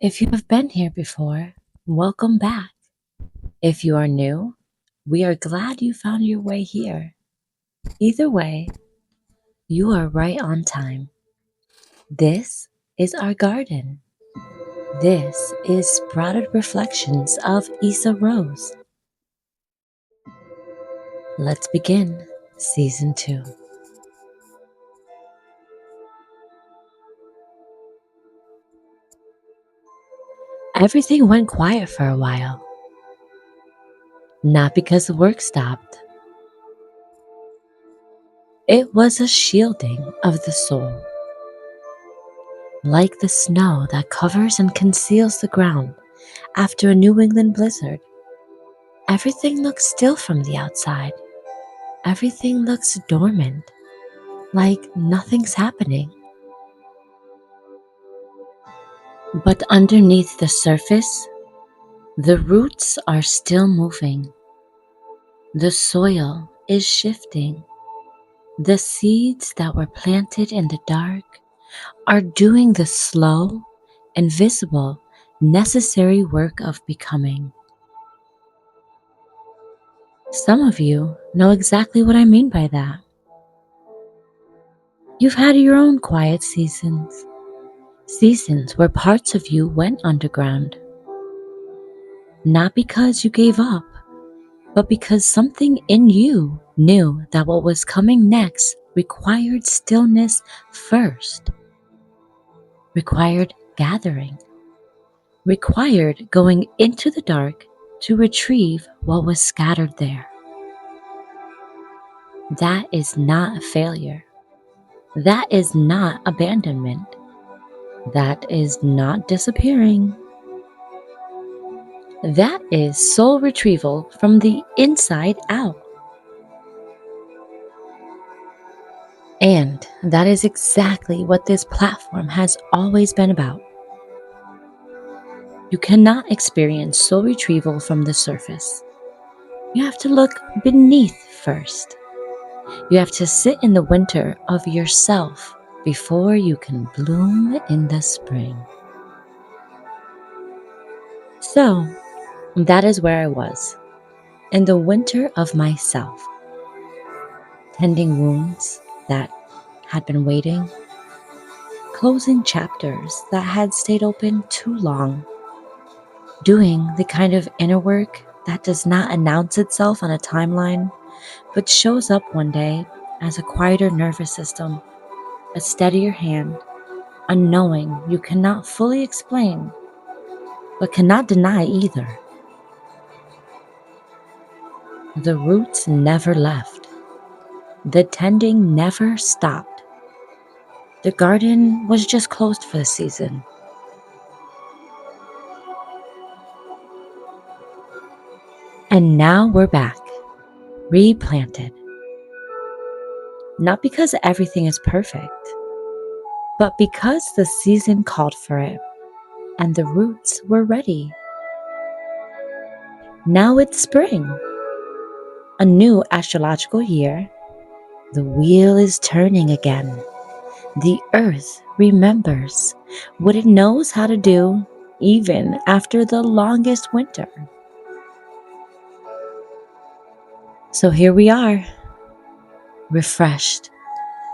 If you have been here before, welcome back. If you are new, we are glad you found your way here. Either way, you are right on time. This is our garden. This is Sprouted Reflections of Issa Rose. Let's begin Season 2. Everything went quiet for a while. Not because the work stopped. It was a shielding of the soul. Like the snow that covers and conceals the ground after a New England blizzard. Everything looks still from the outside. Everything looks dormant, like nothing's happening. But underneath the surface, the roots are still moving. The soil is shifting. The seeds that were planted in the dark are doing the slow, invisible, necessary work of becoming. Some of you know exactly what I mean by that. You've had your own quiet seasons. Seasons where parts of you went underground. Not because you gave up, but because something in you knew that what was coming next required stillness first, required gathering, required going into the dark to retrieve what was scattered there. That is not a failure. That is not abandonment. That is not disappearing. That is soul retrieval from the inside out. And that is exactly what this platform has always been about. You cannot experience soul retrieval from the surface. You have to look beneath first. You have to sit in the winter of yourself before you can bloom in the spring. So, that is where I was, in the winter of myself, tending wounds that had been waiting, closing chapters that had stayed open too long, doing the kind of inner work that does not announce itself on a timeline, but shows up one day as a quieter nervous system, a steadier hand, a knowing you cannot fully explain, but cannot deny either. The roots never left. The tending never stopped. The garden was just closed for the season. And now we're back, replanted. Not because everything is perfect, but because the season called for it, and the roots were ready. Now it's spring, a new astrological year. The wheel is turning again. The earth remembers what it knows how to do even after the longest winter. So here we are, refreshed,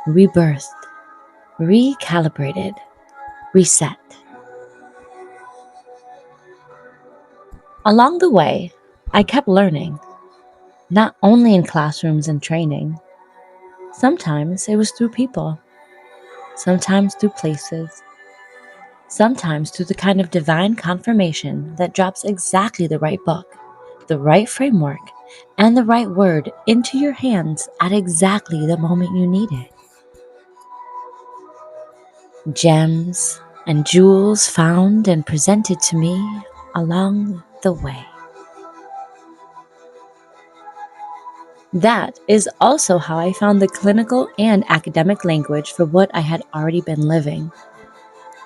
rebirthed, recalibrated, reset. Along the way, I kept learning, not only in classrooms and training. Sometimes it was through people, sometimes through places, sometimes through the kind of divine confirmation that drops exactly the right book, the right framework, and the right word into your hands at exactly the moment you need it. Gems and jewels found and presented to me along the way. That is also how I found the clinical and academic language for what I had already been living.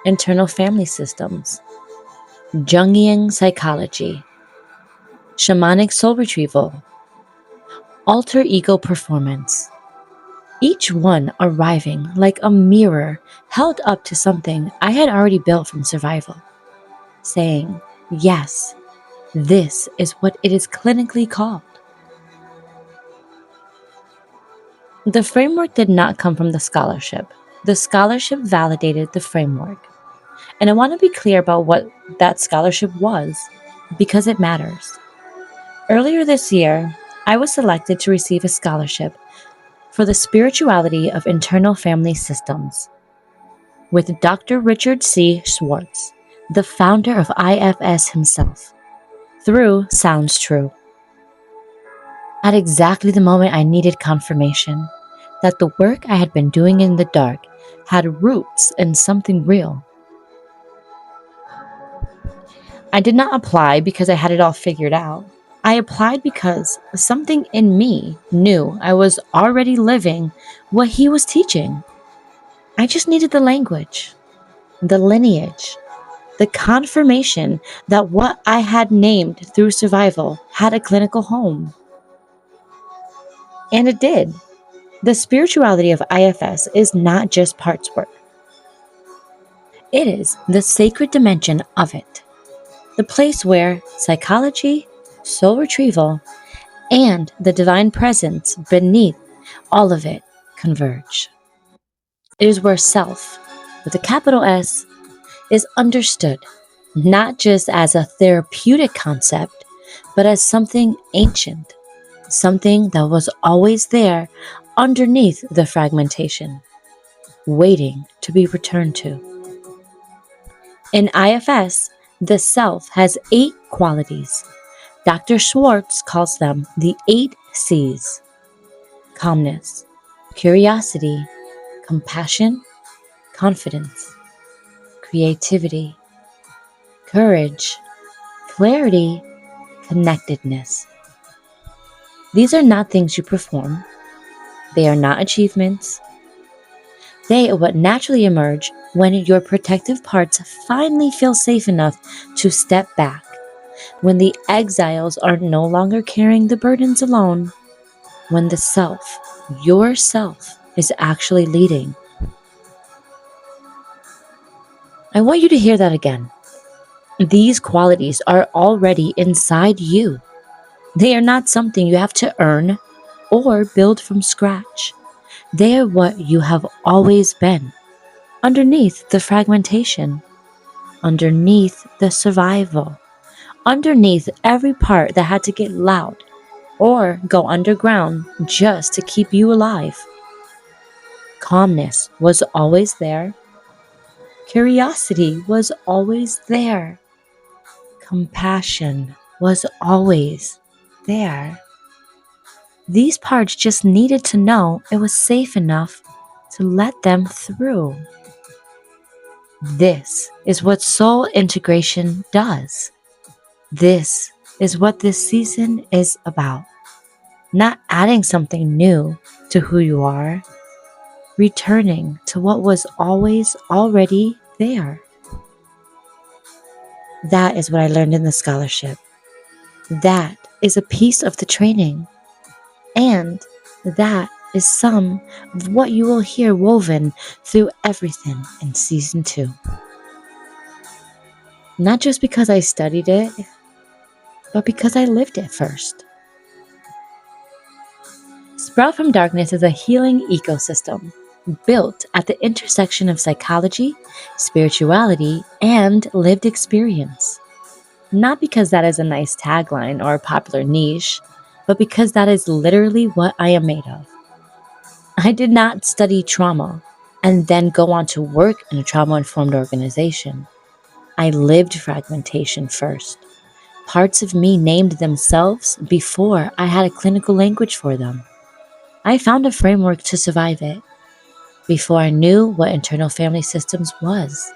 Internal family systems, Jungian psychology, shamanic soul retrieval, alter ego performance. Each one arriving like a mirror held up to something I had already built from survival. saying, yes, this is what it is clinically called. The framework did not come from the scholarship. The scholarship validated the framework. And I want to be clear about what that scholarship was, because it matters. Earlier this year, I was selected to receive a scholarship for the spirituality of internal family systems with Dr. Richard C. Schwartz, the founder of IFS himself, through Sounds True. At exactly the moment I needed confirmation that the work I had been doing in the dark had roots in something real. I did not apply because I had it all figured out. I applied because something in me knew I was already living what he was teaching. I just needed the language, the lineage, the confirmation that what I had named through survival had a clinical home. And it did. The spirituality of IFS is not just parts work. It is the sacred dimension of it, the place where psychology, soul retrieval, and the divine presence beneath all of it converge. It is where self, with a capital S, is understood not just as a therapeutic concept, but as something ancient, something that was always there underneath the fragmentation, waiting to be returned to. In IFS, the self has 8 qualities. Dr. Schwartz calls them the 8 C's: calmness, curiosity, compassion, confidence, creativity, courage, clarity, connectedness. These are not things you perform. They are not achievements. They are what naturally emerge when your protective parts finally feel safe enough to step back, when the exiles are no longer carrying the burdens alone, when the self, yourself, is actually leading. I want you to hear that again. These qualities are already inside you. They are not something you have to earn or build from scratch. They are what you have always been, underneath the fragmentation, underneath the survival, underneath every part that had to get loud or go underground just to keep you alive. Calmness was always there. Curiosity was always there. Compassion was always there. These parts just needed to know it was safe enough to let them through. This is what soul integration does. This is what this season is about. Not adding something new to who you are, returning to what was always already there. That is what I learned in the scholarship. That is a piece of the training. And that is some of what you will hear woven through everything in season 2. Not just because I studied it, but because I lived it first. Sprout from Darkness is a healing ecosystem built at the intersection of psychology, spirituality, and lived experience. Not because that is a nice tagline or a popular niche, but because that is literally what I am made of. I did not study trauma and then go on to work in a trauma-informed organization. I lived fragmentation first. Parts of me named themselves before I had a clinical language for them. I found a framework to survive it before I knew what internal family systems was,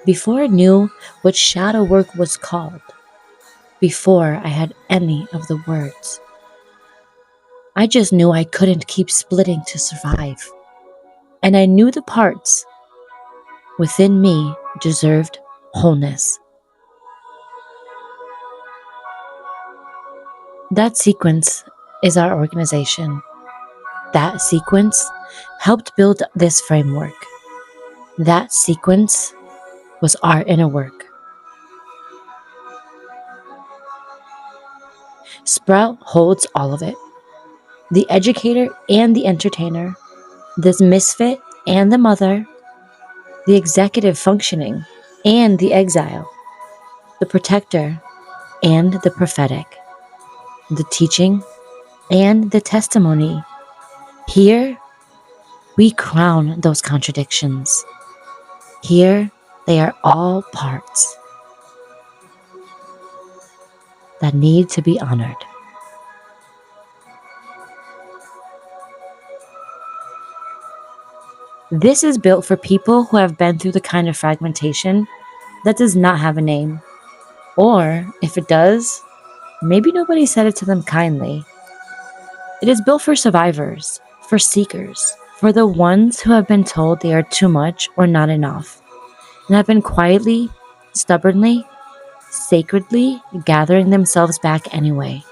before I knew what shadow work was called, before I had any of the words. I just knew I couldn't keep splitting to survive, and I knew the parts within me deserved wholeness. That sequence is our organization. That sequence helped build this framework. That sequence was our inner work. Sprout holds all of it: the educator and the entertainer, this misfit and the mother, the executive functioning and the exile, the protector and the prophetic, the teaching and the testimony. Here, we crown those contradictions. Here, they are all parts that need to be honored. This is built for people who have been through the kind of fragmentation that does not have a name. Or, if it does, maybe nobody said it to them kindly. It is built for survivors, for seekers, for the ones who have been told they are too much or not enough, and have been quietly, stubbornly, sacredly gathering themselves back anyway.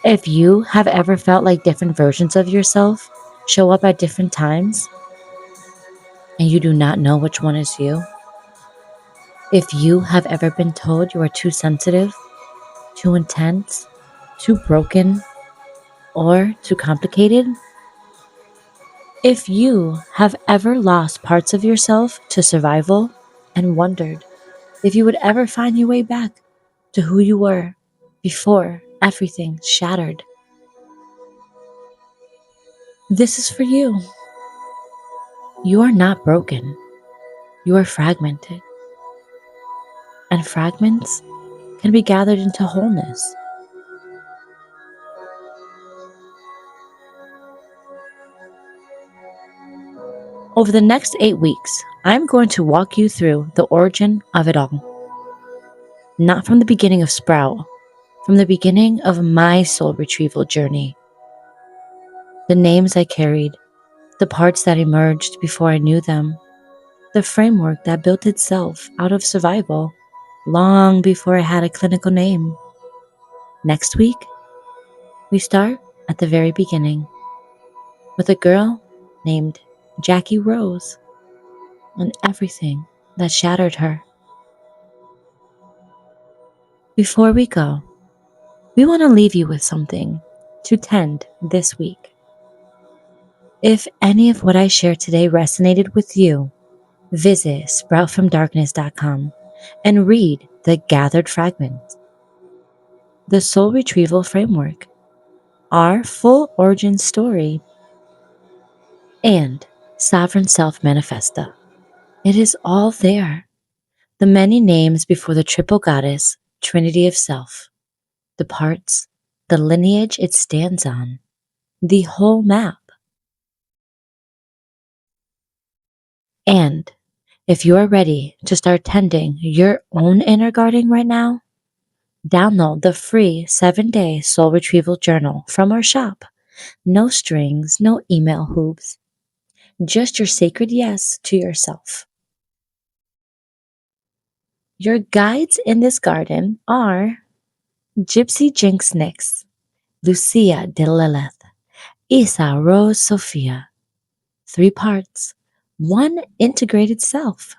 If you have ever felt like different versions of yourself show up at different times, and you do not know which one is you, if you have ever been told you are too sensitive, too intense, too broken, or too complicated, if you have ever lost parts of yourself to survival and wondered if you would ever find your way back to who you were before everything shattered, this is for you. You are not broken. You are fragmented. And fragments can be gathered into wholeness. Over the next 8 weeks, I'm going to walk you through the origin of it all. Not from the beginning of Sprout, from the beginning of my soul retrieval journey. The names I carried, the parts that emerged before I knew them, the framework that built itself out of survival long before I had a clinical name. Next week, we start at the very beginning with a girl named Jackie Rose and everything that shattered her. Before we go, we want to leave you with something to tend this week. If any of what I shared today resonated with you, visit sproutfromdarkness.com and read The Gathered Fragments, the Soul Retrieval Framework, our full origin story, and Sovereign Self Manifesta. It is all there. The many names before the triple goddess, Trinity of Self, the parts, the lineage it stands on, the whole map. And if you are ready to start tending your own inner garden right now, download the free 7-day soul retrieval journal from our shop. No strings, no email hoops, just your sacred yes to yourself. Your guides in this garden are Jypze Jinx Nix, Lucia de Lilith, Isa Rose Sophia. 3 parts, 1 integrated self.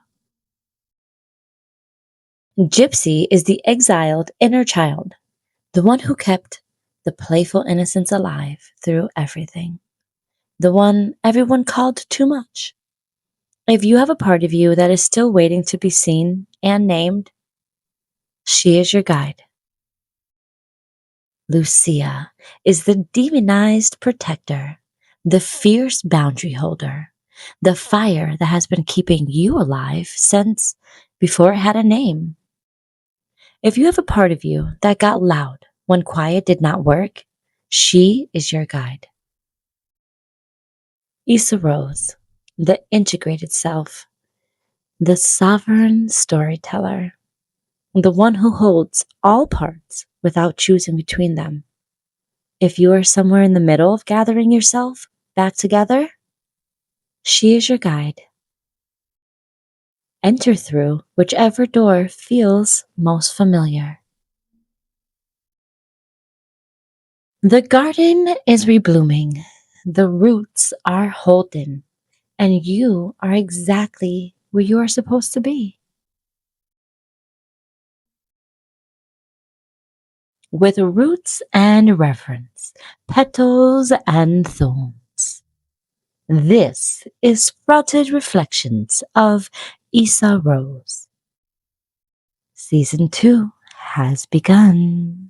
Jypze is the exiled inner child, the one who kept the playful innocence alive through everything, the one everyone called too much. If you have a part of you that is still waiting to be seen and named, she is your guide. Lucia is the demonized protector, the fierce boundary holder, the fire that has been keeping you alive since before it had a name. If you have a part of you that got loud when quiet did not work, she is your guide. Issa Rose, the integrated self, the sovereign storyteller, the one who holds all parts without choosing between them. If you are somewhere in the middle of gathering yourself back together, she is your guide. Enter through whichever door feels most familiar. The garden is reblooming, the roots are holden, and you are exactly where you are supposed to be. with roots and reverence, petals and thorns. This is Sprouted Reflections of Issa Rose. Season 2 has begun.